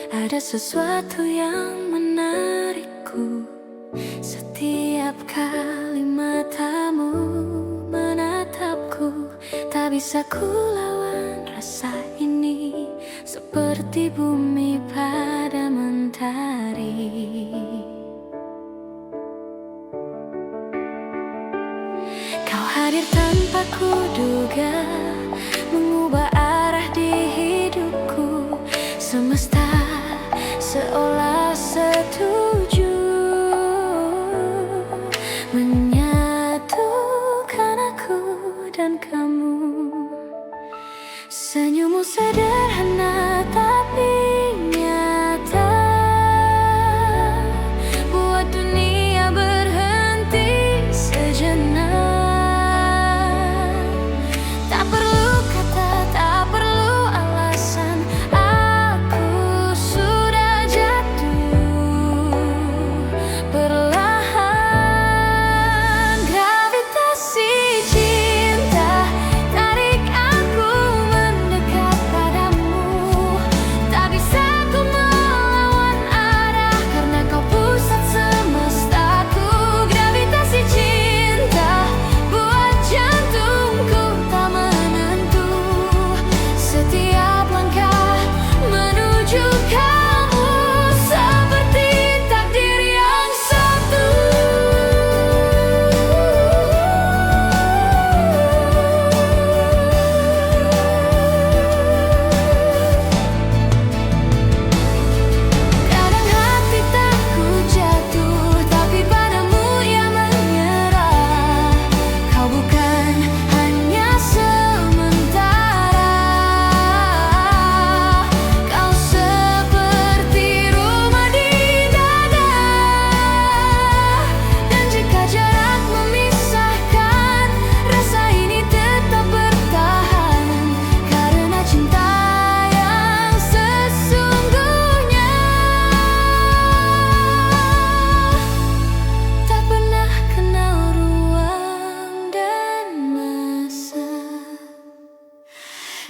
Ada sesuatu yang menarikku setiap kali matamu menatapku. Tak bisa ku lawan rasa ini, seperti bumi pada mentari. Kau hadir tanpa kuduga, mengubah arah di hidupku. Semesta seolah setuju menyatukan aku dan kamu. Senyummu sederhana tapi nyata, buat dunia berhenti sejenak. Tak perlu kata, tak perlu alasan, aku sudah jatuh perlahan. Gravitasi cinta tarik aku mendekat padamu. Tak bisa ku melawan arah, karena kau pusat semestaku. Gravitasi cinta buat jantungku tak menentu. Setiap langkah menuju kamu seperti takdir yang satu. Kadang hati takut jatuh, tapi padamu ia menyerah. Kau bukan hanya sementara, kau seperti rumah di dada. Dan jika jarak memisahkan, rasa ini tetap bertahan, karena cinta yang sesungguhnya tak pernah kenal ruang dan masa.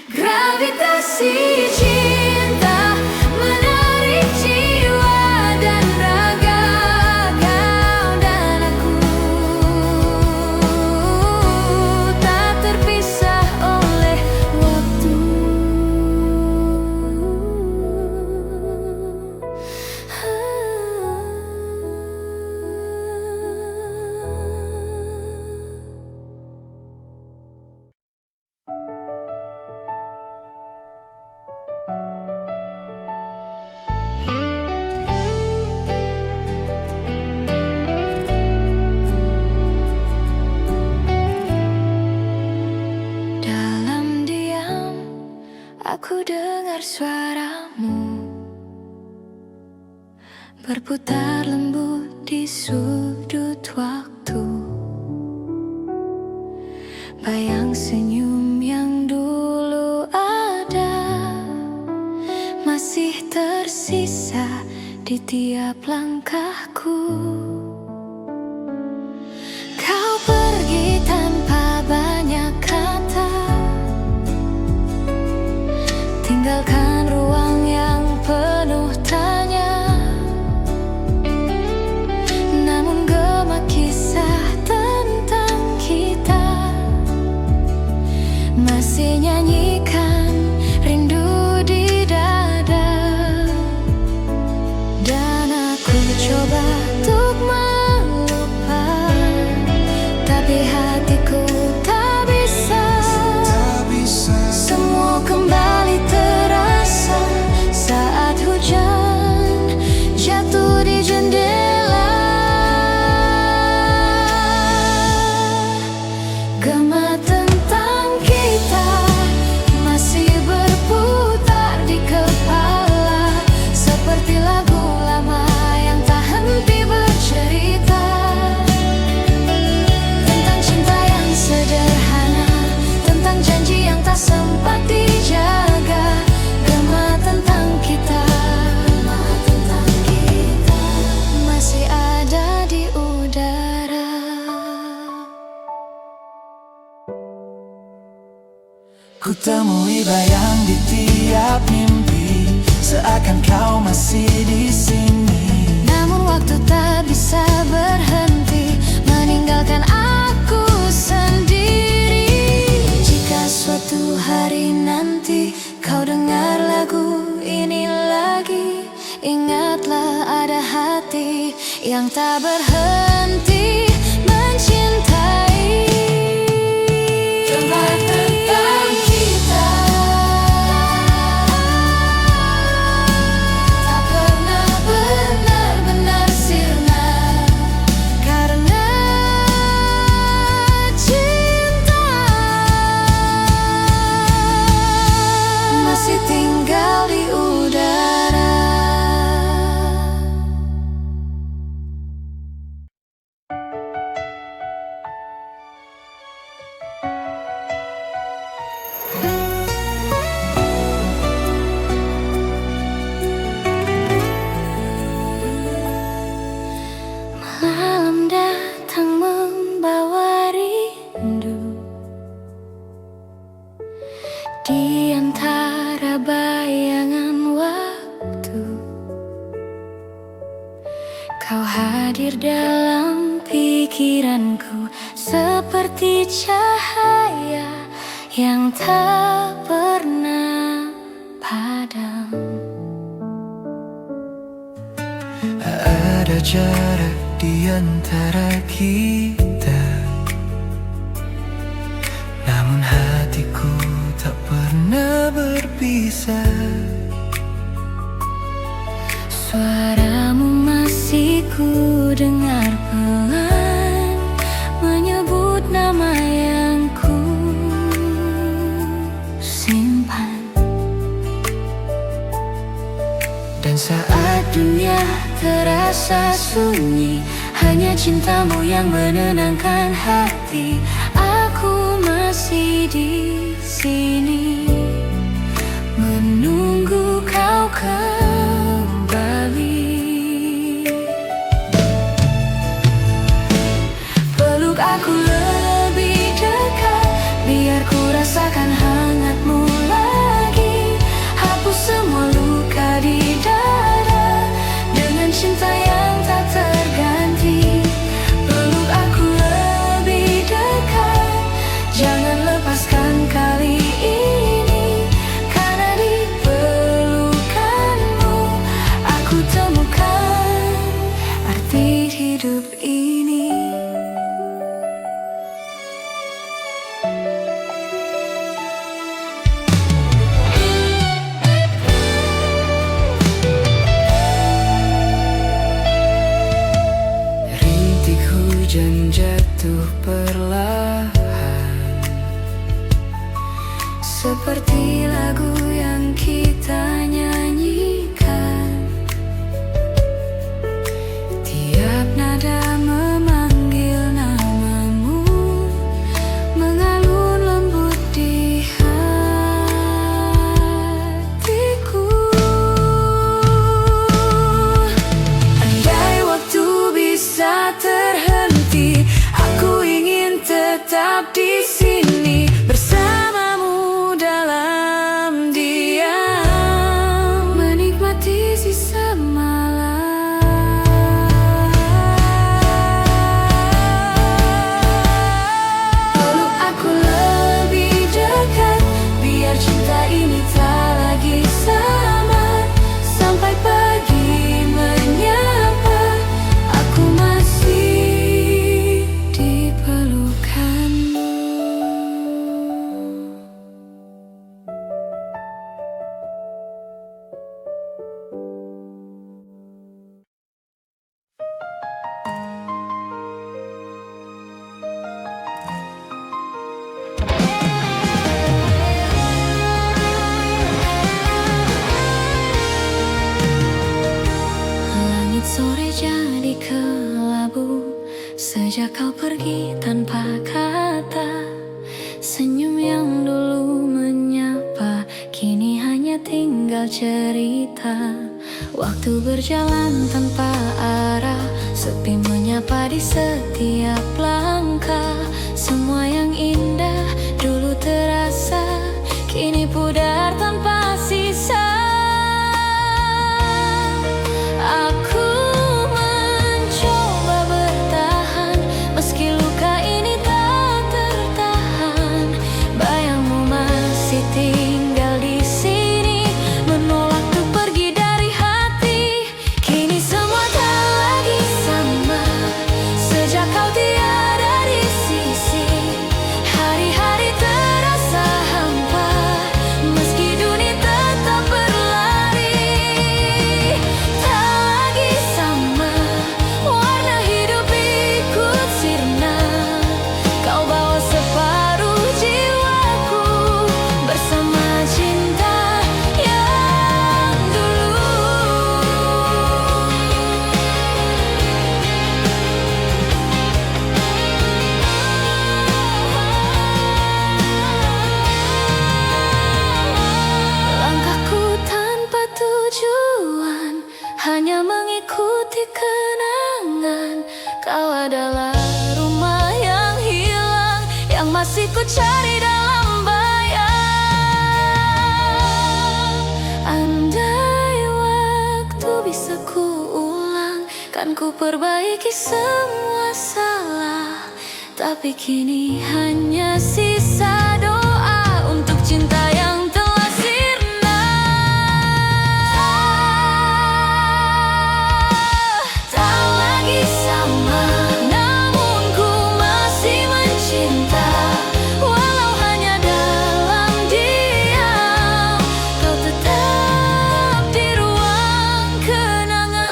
Gravitasi cinta menarik jiwa dan raga. Kau dan aku tak terpisah oleh waktu. Dalam diam, aku dengar suaramu berputar lembut di sudut waktu. Bayang senyum yang dulu ada masih tersisa di tiap langkahku. Kau pergi tanpa banyak kata, tinggalkan ruang yang penuh tanya. Namun gema kisah tentang kita masih nyanyikan rindu di dada. Dan aku coba untuk melupa, tapi hatiku tak bisa. Semua kembali terasa saat hujan jatuh di jendela. Gema tentang kita masih berputar di kepala, seperti lagu lama yang tak henti bercerita tentang cinta yang sederhana, tentang janji yang tak sempat dijaga. Gema tentang kita masih ada di udara. Ku temui bayang di tiap mimpi, seakan kau masih di sini. Namun waktu tak bisa berhenti meninggalkan aku sendiri. Jika suatu hari nanti kau dengar lagu ini lagi, ingatlah ada hati yang tak berhenti mencintai. Tentang kita tak pernah benar-benar sirna, karena cinta masih tinggal di udara. Malam datang membawa rindu di antara bayangan waktu. Kau hadir dalam pikiranku seperti cahaya yang tak pernah padam. Ada jarak di antara kita, namun hatiku tak pernah berpisah. Suaramu masih ku dengar pelan menyebut nama yang ku simpan. Dan saat Dunia terasa sunyi, hanya cintamu yang menenangkan hati. Aku masih di sini menunggu kau kembali. Peluk aku lebih dekat, biar ku rasakan hangatmu lagi. Hapus semua luka di dada dengan cinta yang tak terganti. Peluk aku lebih dekat, jangan lepaskan kali ini, karena di pelukanmu aku temukan arti hidup ini. rintik hujan jatuh perlahan, Seperti lagu yang kita nyanyikan, tiap nada memanggil namamu, mengalun lembut di hatiku. Andai waktu bisa terhenti, aku ingin tetap di sini bersamamu dalam diam, menikmati sisa malam. Peluk aku lebih dekat, biar cinta ini tak lagi samar. Sampai pagi menyapa, aku masih di pelukanmu. Langit sore jadi kelabu sejak kau pergi tanpa kata. Senyum yang dulu menyapa kini hanya tinggal cerita. Waktu berjalan tanpa arah, sepi menyapa di setiap langkah. Semua yang indah dulu terasa kini pudar tanpa sisa. kenangan. Kau adalah rumah yang hilang, yang masih ku cari dalam bayang. Andai waktu bisa ku ulang, kan ku perbaiki semua salah. Tapi kini hanya sisa doa untuk cinta yang telah sirna. Tak lagi sama, namun ku masih mencinta. Walau hanya dalam diam, kau tetap di ruang kenangan.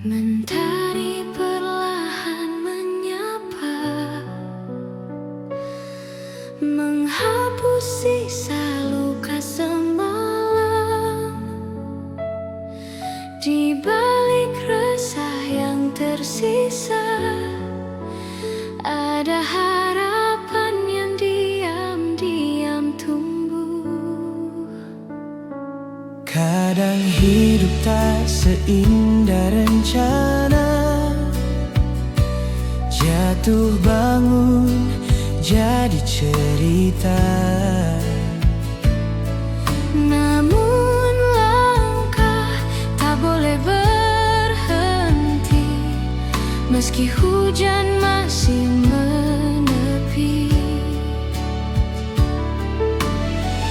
Mentari perlahan menyapa, menghapus sisa luka semalam. Di balik resah yang tersisa, ada harapan yang diam-diam tumbuh. Kadang hidup tak seindah rencana, jatuh bangun jadi cerita. Namun langkah tak boleh berhenti, meski hujan masih menepi.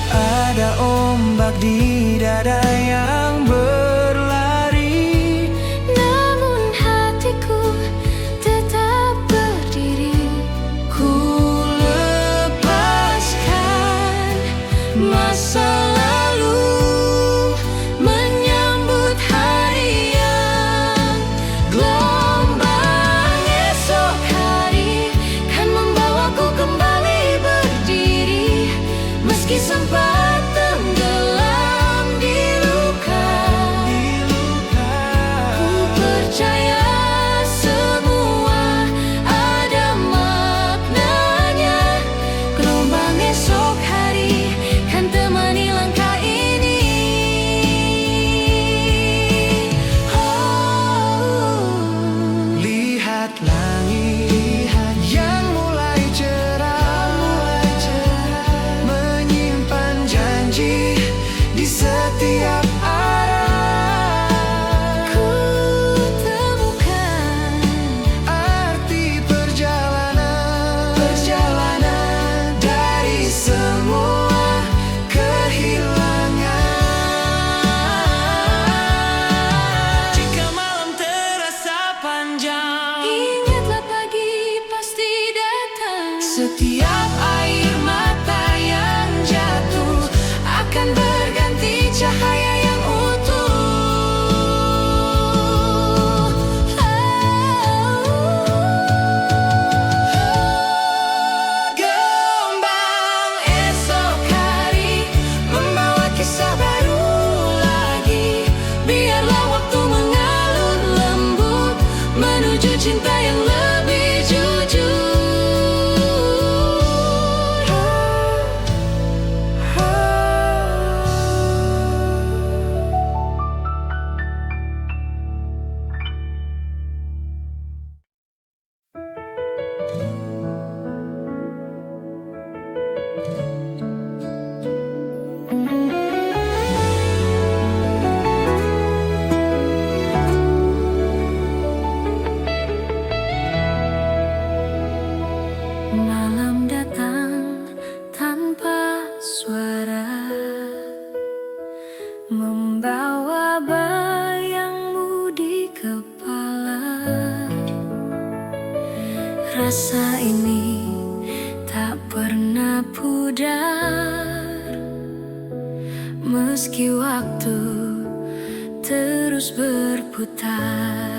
Ada ombak di dada yang berlari, Namun hatiku tetap berdiri. ku lepaskan masa lalu, Menyambut hari yang gelombang esok hari kan membawaku kembali berdiri. Meski sempat tenggelam di luka, ku percaya semua ada maknanya. Gelombang esok hari kan temani langkah ini. lihat langit yang mulai cerah, menyimpan janji di setiap arah. Ku temukan Arti perjalanan dari semua kehilangan. Jika malam terasa panjang, ingatlah pagi pasti datang. setiap air mata yang jatuh akan berganti cahaya yang utuh. Gelombang esok hari membawa kisah baru lagi. Biarlah waktu mengalir lembut menuju cinta yang lebih jujur. Malam datang tanpa suara, membawa bayangmu di kepala. Rasa ini tak pernah pudar, meski waktu terus berputar.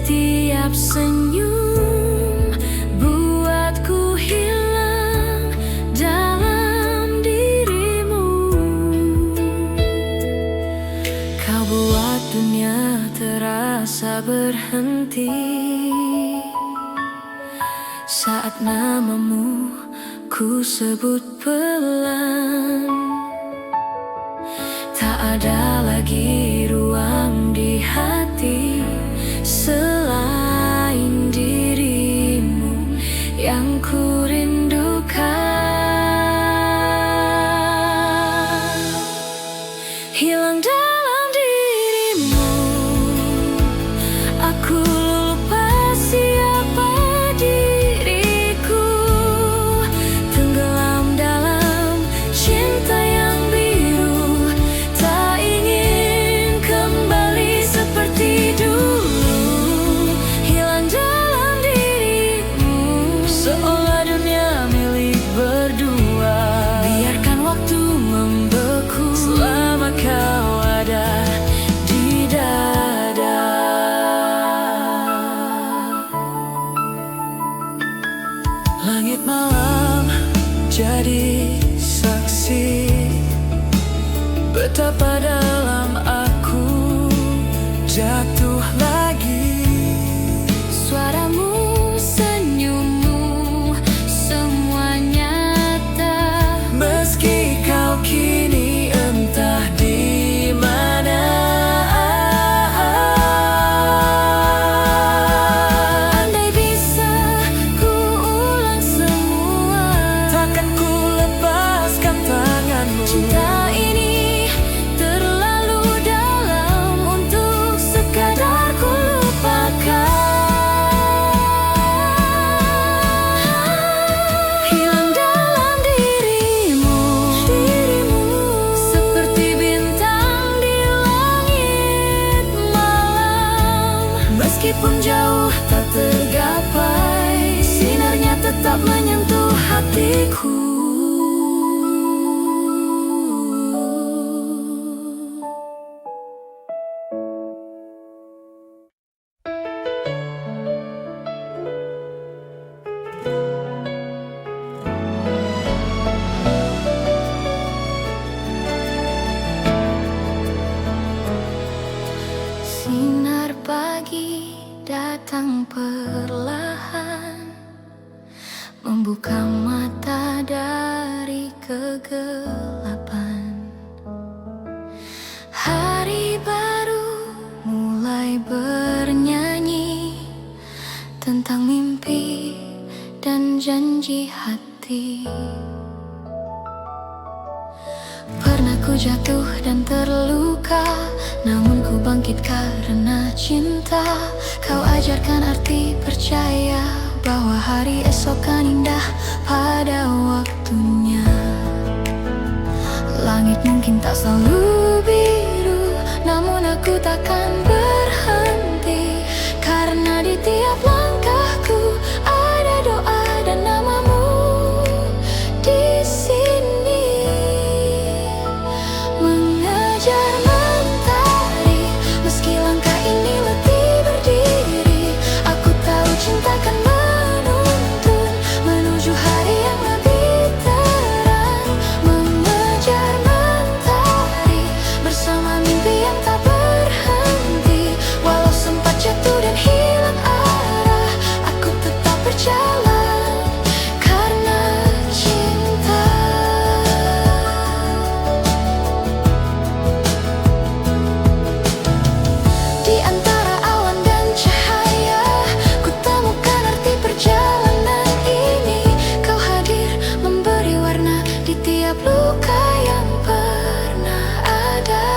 Setiap senyum buatku hilang dalam dirimu. Kau buat dunia terasa berhenti saat namamu ku sebut pelan. Tak ada lagi ruang di hati selain dirimu yang ku rindukan. Hilang dalam dirimu, aku lupa siapa diriku. Tenggelam dalam cinta yang biru, tak ingin kembali seperti dulu. Hilang dalam dirimu, seolah dunia milik berdua. Biarkan waktu membeku selama kau ada di dada. Langit malam jadi saksi betapa dalam aku jatuh lagi. Suaramu, senyummu, semua nyata. Meski kau kini entah di mana. Andai bisa ku ulang semua, takkan ku lepaskan tanganmu. Cinta ini terlalu dalam untuk sekadar ku lupakan. Hilang dalam dirimu, seperti bintang di langit malam. Meskipun jauh tak tergapai, sinarnya tetap menyentuh hatiku. Sinar pagi datang perlahan, membuka mata dari kegelapan. Hari baru mulai bernyanyi tentang mimpi dan janji hati. Pernah ku jatuh dan terluka, namun ku bangkit karena cinta. Kau ajarkan arti percaya bahwa hari esok kan indah pada waktunya. Langit mungkin tak selalu biru, namun aku takkan berhenti. Karena di tiap langkahku ada doa dan namamu di sini. Mengejar mentari, meski langkah ini letih berdiri. Aku tahu cinta kan menuntun menuju hari yang lebih terang. Mengejar mentari bersama mimpi yang tak berhenti. Walau sempat jatuh dan hilang arah, aku tetap berjalan karena cinta. Di antara awan dan cahaya, ku temukan arti perjalanan ini. Kau hadir memberi warna di tiap luka yang pernah ada.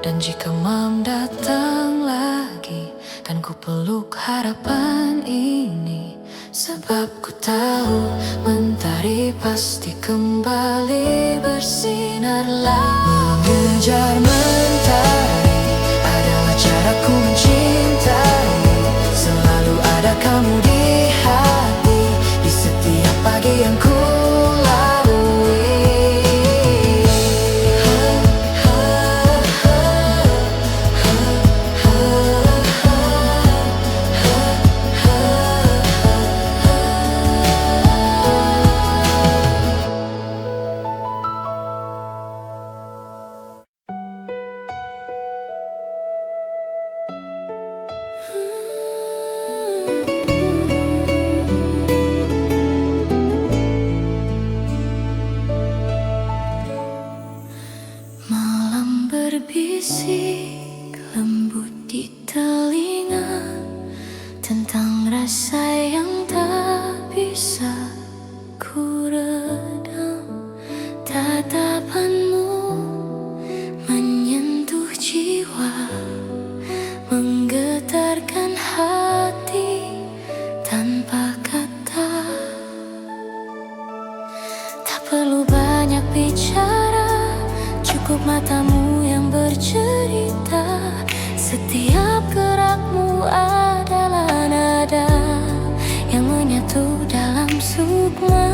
Dan jika malam datang lagi, kan ku peluk harapan ini. Sebab ku tahu mentari pasti kembali bersinar lagi. Mengejar mentari adalah caraku mencintai. Selalu ada kamu di hati, di setiap pagi yang ku lalui. berbisik lembut di telinga tentang rasa yang tak bisa ku redam. Tatapanmu menyentuh jiwa, menggetarkan hati tanpa kata. Tak perlu banyak bicara, cukup matamu yang bercerita. Setiap gerakmu adalah nada yang menyatu dalam sukma.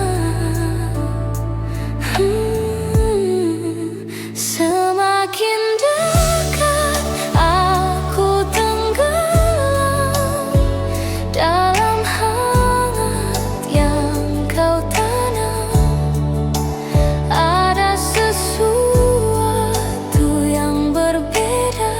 Semakin dekat aku tenggelam dalam hangat yang kau tanam. Ada sesuatu yang berbeda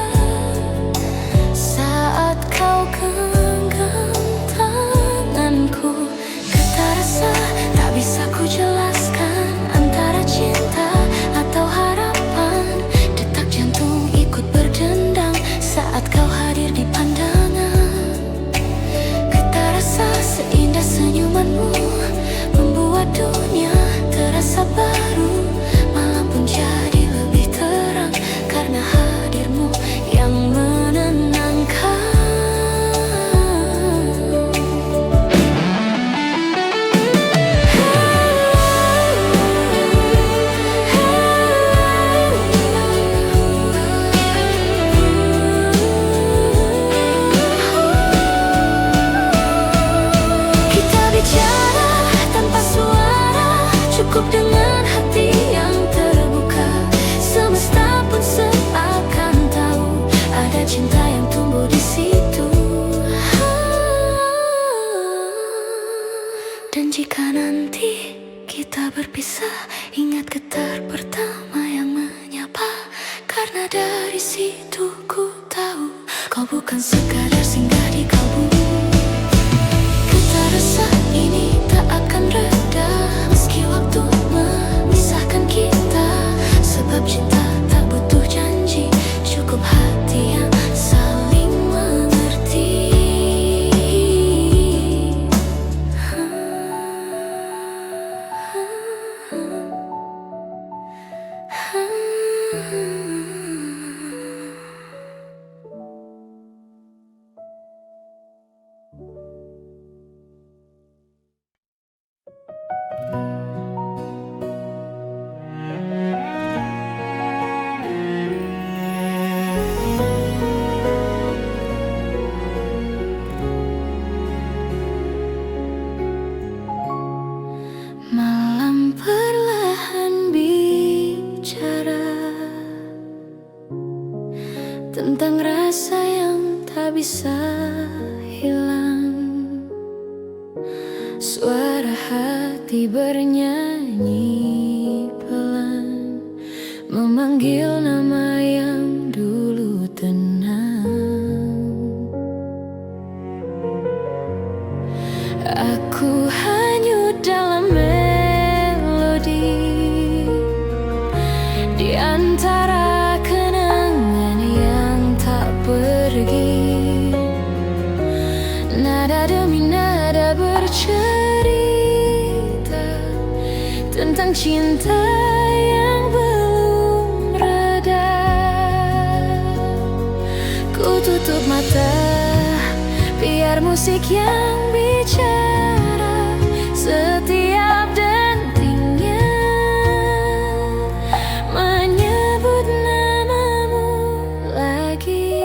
saat kau genggam tanganku. Getar rasa tak bisa ku jelaskan, antara cinta atau harapan. Detak jantung ikut berdendang saat kau hadir di pandangan. Getar rasa seindah senyumanmu membuat dunia terasa baru. Malam pun jadi lebih terang karena hadirmu yang menenangkan. Kita bicara tanpa suara, cukup dengan hati yang terbuka. Semesta pun seakan tahu ada cinta yang tumbuh di situ. Dan jika nanti kita berpisah, ingat getar pertama yang menyapa. Karena dari situ ku tahu kau bukan sekadar singgah di kalbu. Getar rasa ini tak akan reda meski waktu memisahkan kita. Sebab cinta tak butuh janji, cukup hati yang saling mengerti. Malam perlahan bicara tentang rasa yang tak bisa hilang. Suara hati bernyanyi pelan, memanggil nama yang dulu tenang. Aku hanyut dalam melodi di antara kenangan yang tak pergi. Nada demi nada bercerita tentang cinta yang belum reda. Ku tutup mata biar musik yang bicara setiap dentingnya menyebut namamu lagi.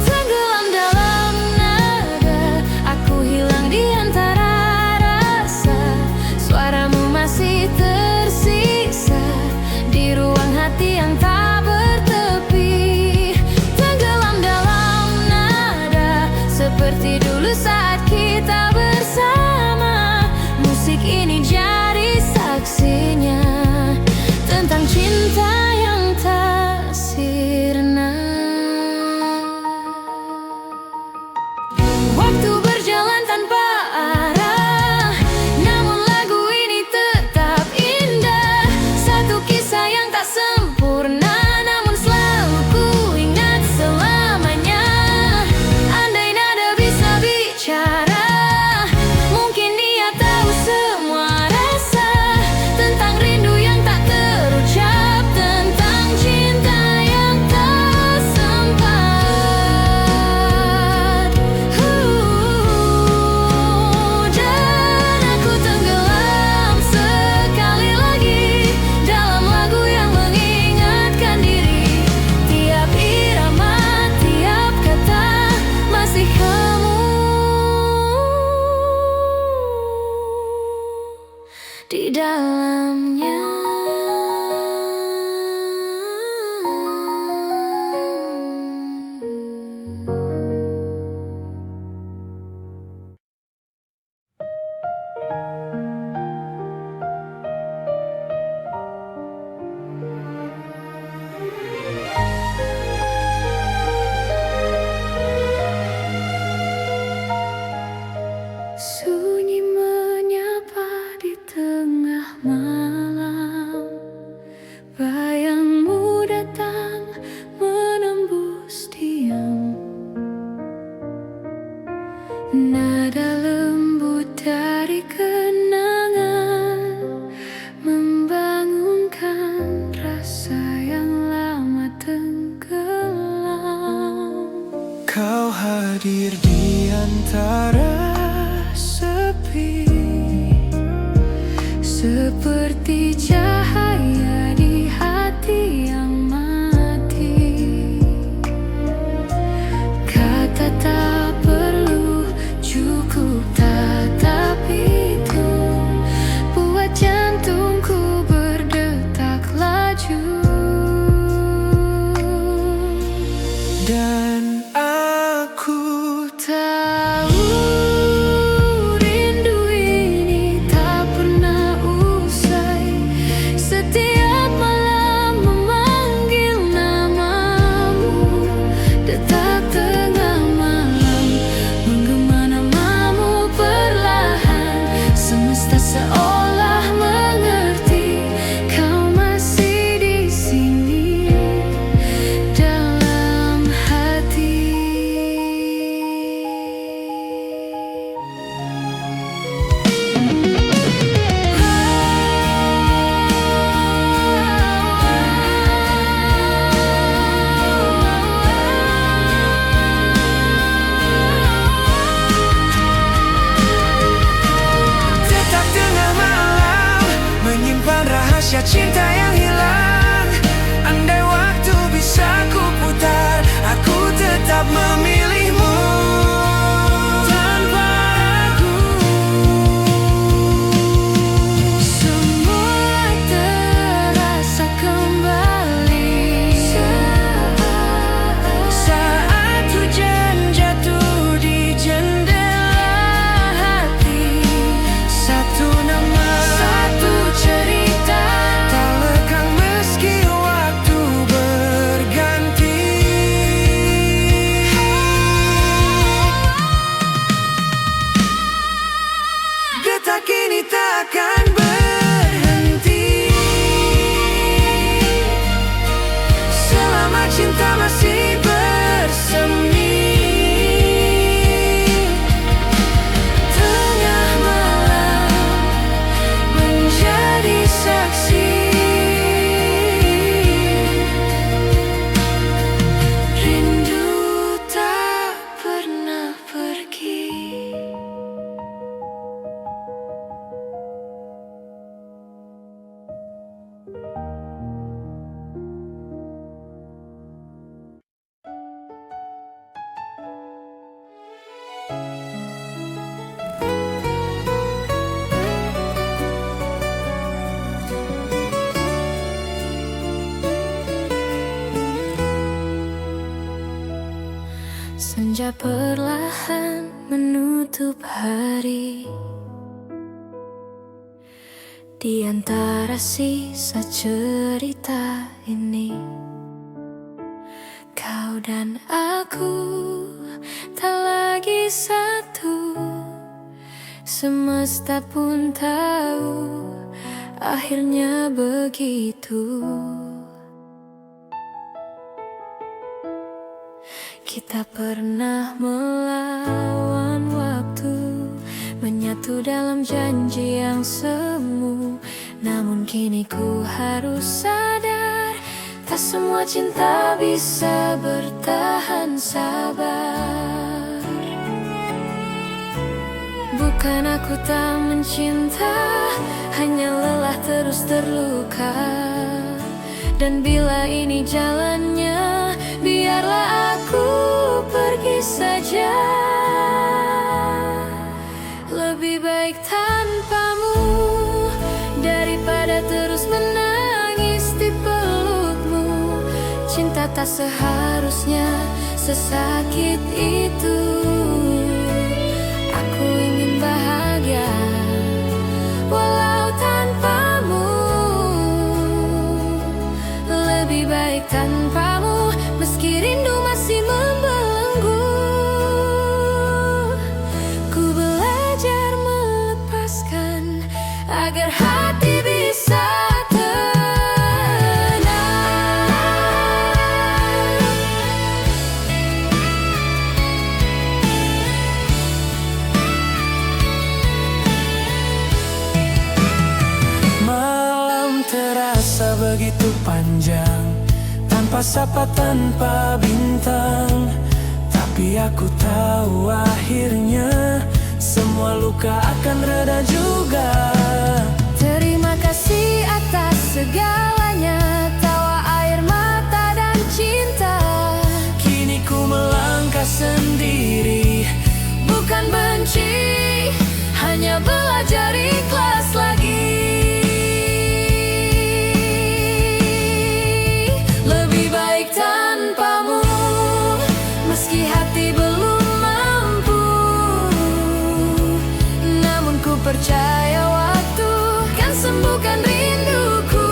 Tenggelam dalam nada, aku hilang di antara rasa. Suaramu masih tersisa di ruang hati yang tak bertepi. Tenggelam di dalamnya. Sunyi menyapa di tengah malam, bayangmu datang menembus diam. Nada lembut dari kenangan membangunkan rasa yang lama tenggelam. Kau hadir di antara sepi, seperti cahaya di hati yang mati. Kata tak perlu, cukup tatap itu, buat jantungku berdetak laju. dan aku Tahu rindu ini tak pernah usai. Setiap malam memanggil namamu, detak tengah malam menggema namamu perlahan. Semesta seolah mengerti kau masih di sini dalam hati. tetap tengah malam menyimpan rahasia cinta yang hilang. Andai waktu bisa ku putar, aku tetap memilihmu tanpa ragu. Semua terasa kembali Saat hujan jatuh di jendela hati, satu nama, satu cerita. tak lekang meski waktu berganti. Detak ini takkan berhenti selama cinta masih bersemi. Tengah malam menjadi saksi, rindu tak pernah pergi. Senja perlahan menutup hari, di antara sisa cerita ini. Kau dan aku tak lagi satu, semesta pun tahu akhirnya begitu. Kita pernah melawan waktu, menyatu dalam janji yang semu. Namun kini ku harus sadar, tak semua cinta bisa bertahan sabar. Bukan aku tak mencinta, hanya lelah terus terluka. Dan bila ini jalannya, biarlah aku pergi saja. Lebih baik tanpamu tak seharusnya sesakit itu. Aku ingin bahagia walau tanpamu, lebih baik tanpamu, meski rindu masih membelenggu. Ku belajar melepaskan agar hati bisa begitu panjang, tanpa sapa, tanpa bintang. Tapi aku tahu akhirnya semua luka akan reda juga. Terima kasih atas segalanya, tawa air mata dan cinta. Kini ku melangkah sendiri, bukan benci, hanya belajar ikhlas lagi. Percaya waktu kan sembuhkan rinduku.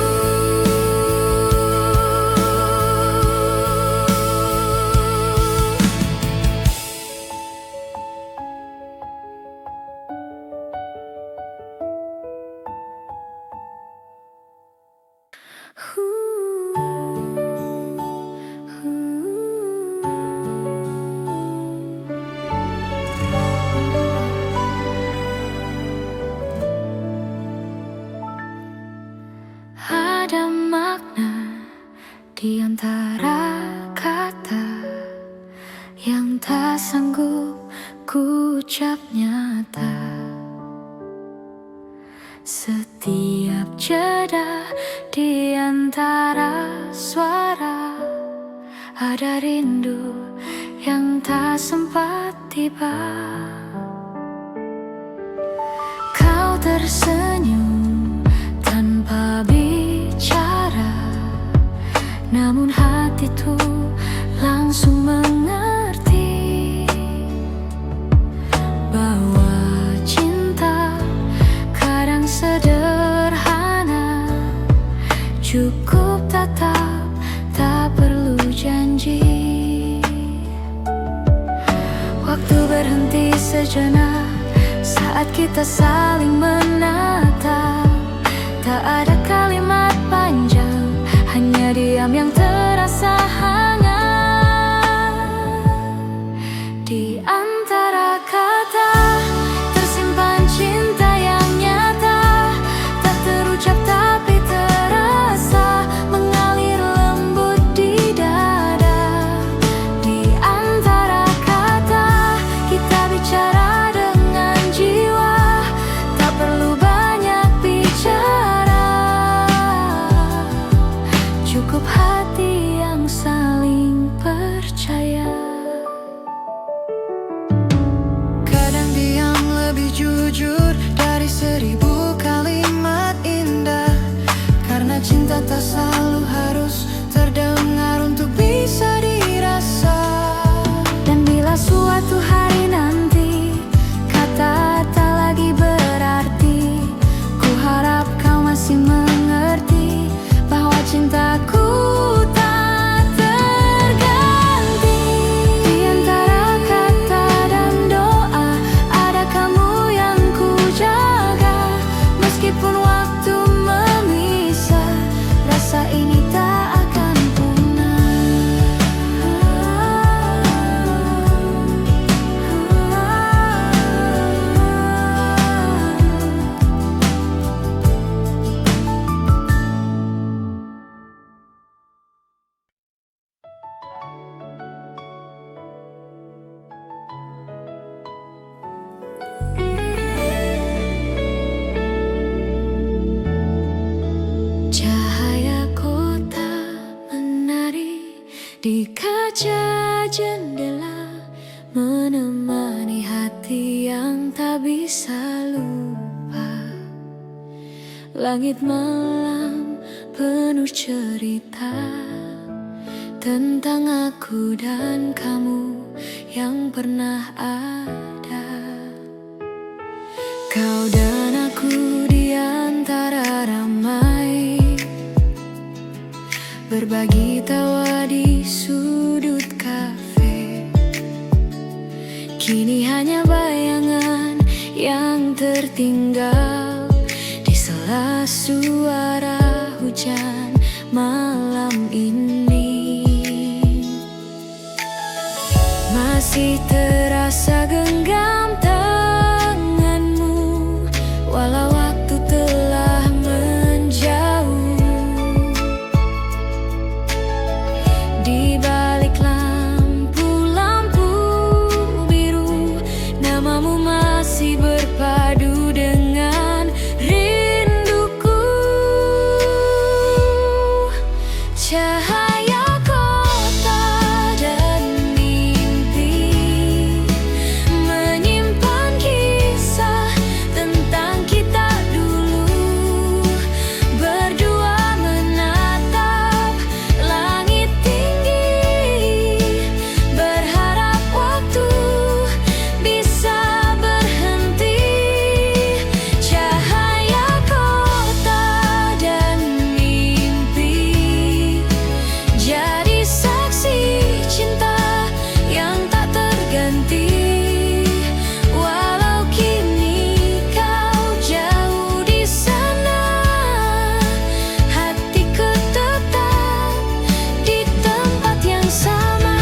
Ada makna di antara kata yang tak sanggup ku ucap nyata. Setiap jeda di antara suara, ada rindu yang tak sempat tiba. Kau tersenyum tanpa bicara, namun hatiku langsung mengerti bahwa cinta kadang sederhana, cukup tatap, tak perlu janji. Waktu berhenti sejenak saat kita saling menatap. Tak ada kalimat panjang, hanya diam yang terasa hangat. Di antara kata tersimpan cinta yang nyata, tak terucap tapi terasa, mengalir lembut di dada. Di antara kata kita bicara dengan jiwa, tak perlu banyak bicara, cukup hati yang saling percaya. Kadang diam lebih jujur dari 1000 kalimat indah, karena cinta tak selalu harus terdengar untuk bisa dirasa. Dan bila suatu hari nanti kata tak lagi berarti, ku harap kau masih mengerti bahwa cintaku tak terganti. Di antara kata dan doa, ada kamu yang ku jaga. Meskipun waktu memisah, rasa ini tak akan punah. Cahaya kota menari di kaca jendela, menemani hati yang tak bisa lupa. Langit malam penuh cerita tentang aku dan kamu yang pernah ada. Kau dan aku di antara ramai, berbagi tawa di sudut kafe. Kini hanya bayangan yang tertinggal di sela suara hujan malam ini. Masih terasa genggam tanganmu, walau waktu telah menjauh. Di balik lampu-lampu biru, namamu masih berpadu dengan rinduku. Cahaya kota dan mimpi menyimpan kisah tentang kita dulu, berdua menatap langit tinggi, berharap waktu bisa berhenti. Cahaya kota dan mimpi jadi saksi cinta yang tak terganti. Walau kini kau jauh di sana, hatiku tetap di tempat yang sama.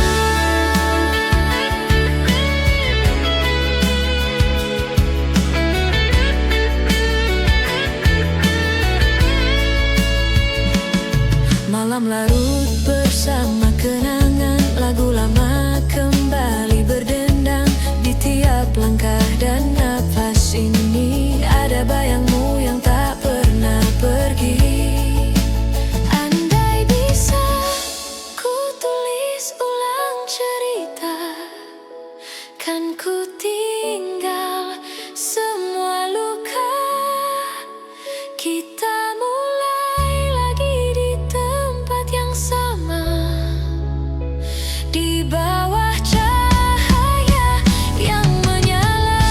Malam larut bersama kenangan, lagu lama kembali berdendang di tiap langkah dan napas ini. Ada bayangmu yang tak pernah pergi. Andai bisa ku tulis ulang cerita, kan ku tinggal semua luka. Kita mulai lagi di tempat yang sama, di bawah cahaya yang menyala.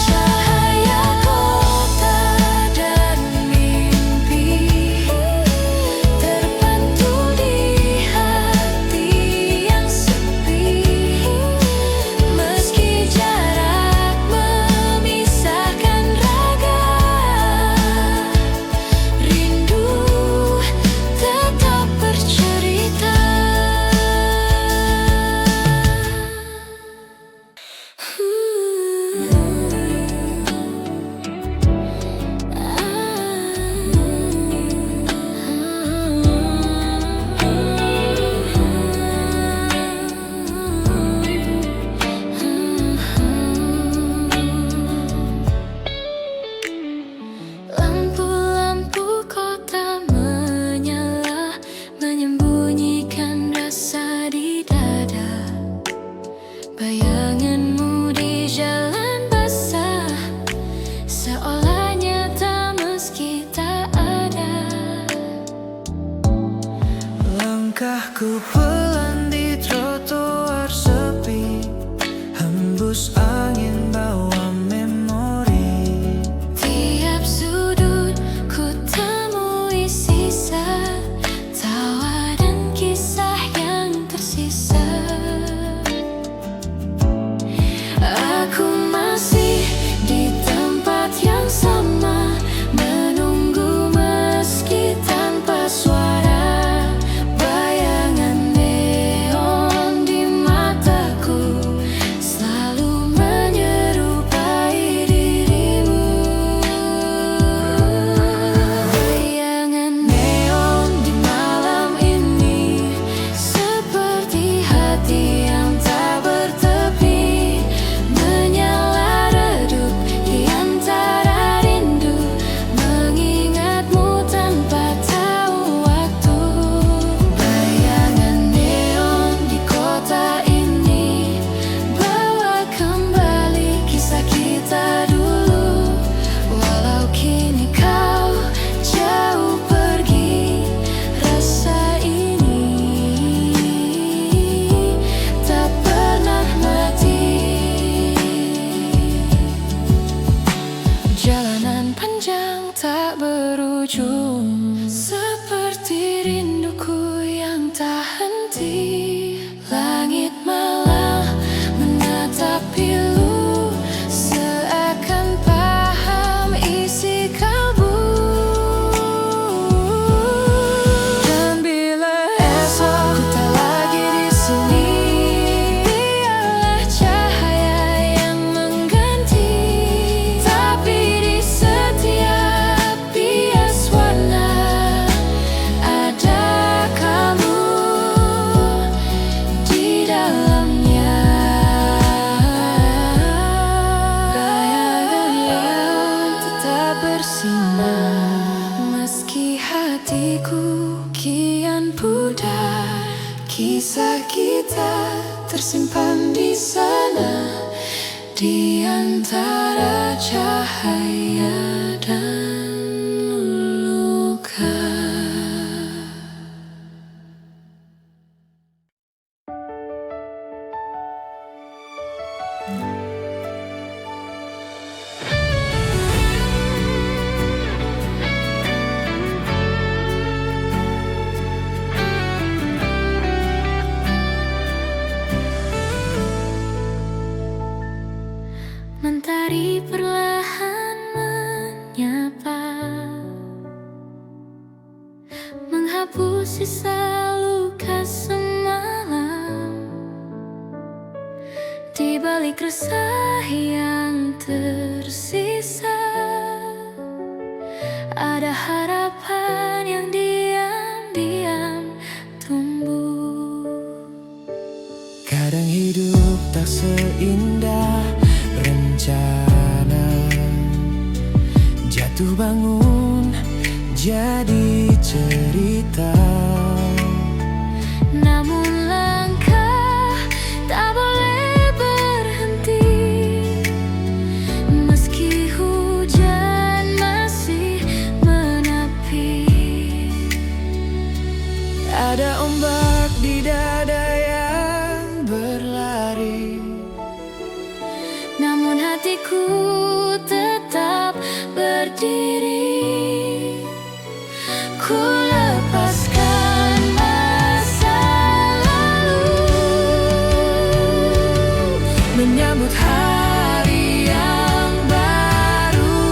Cahaya kota dan mimpi terpantul di hati yang sepi. Meski jarak memisahkan raga, tak berujung, seperti rinduku yang tak henti. Langit malam menatap pilu, seakan paham isi kalbu. Dan bila esok ku tak lagi di sini, biarlah cahaya yang mengganti. Tapi di setiap bias warna ada kamu di dalamnya. Bayangan tetap bersinar, meski hatiku kian pudar. Kisah kita tersimpan di sana, di antara cahaya dan luka. Mentari perlahan menyapa, menghapus sisa luka semalam. Di balik resah yang tersisa, ada harapan yang diam-diam tumbuh. Kadang hidup tak seindah rencana, jatuh bangun jadi cerita. Namun langkah tak boleh berhenti, meski hujan masih menepi. Ada ombak di dada yang berlari, namun hatiku tetap berdiri. Ku lepaskan masa lalu, menyambut hari yang baru.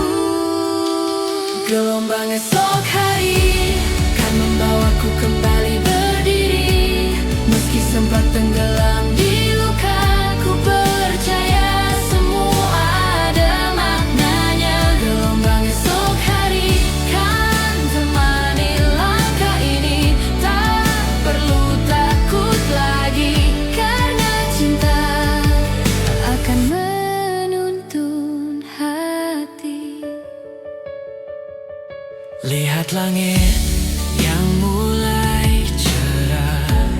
Gelombang esok hari kan membawaku kembali berdiri, meski sempat tenggelam di luka. Ku percaya semua ada maknanya. Gelombang esok hari kan temani langkah ini. Tak perlu takut lagi, karena cinta akan menuntun hati. lihat langit yang mulai cerah,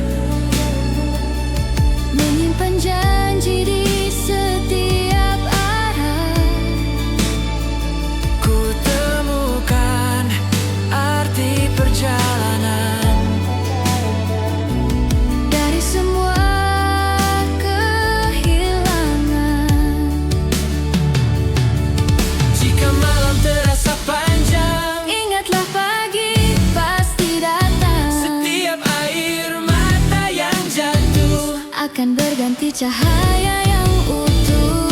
menyimpan janji di setiap arah. ku temukan arti perjalanan. Dari semua kehilangan, Jika malam terasa panjang, ingatlah pagi pasti datang. setiap air mata yang jatuh Akan berganti cahaya yang utuh.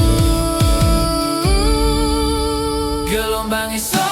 gelombang esok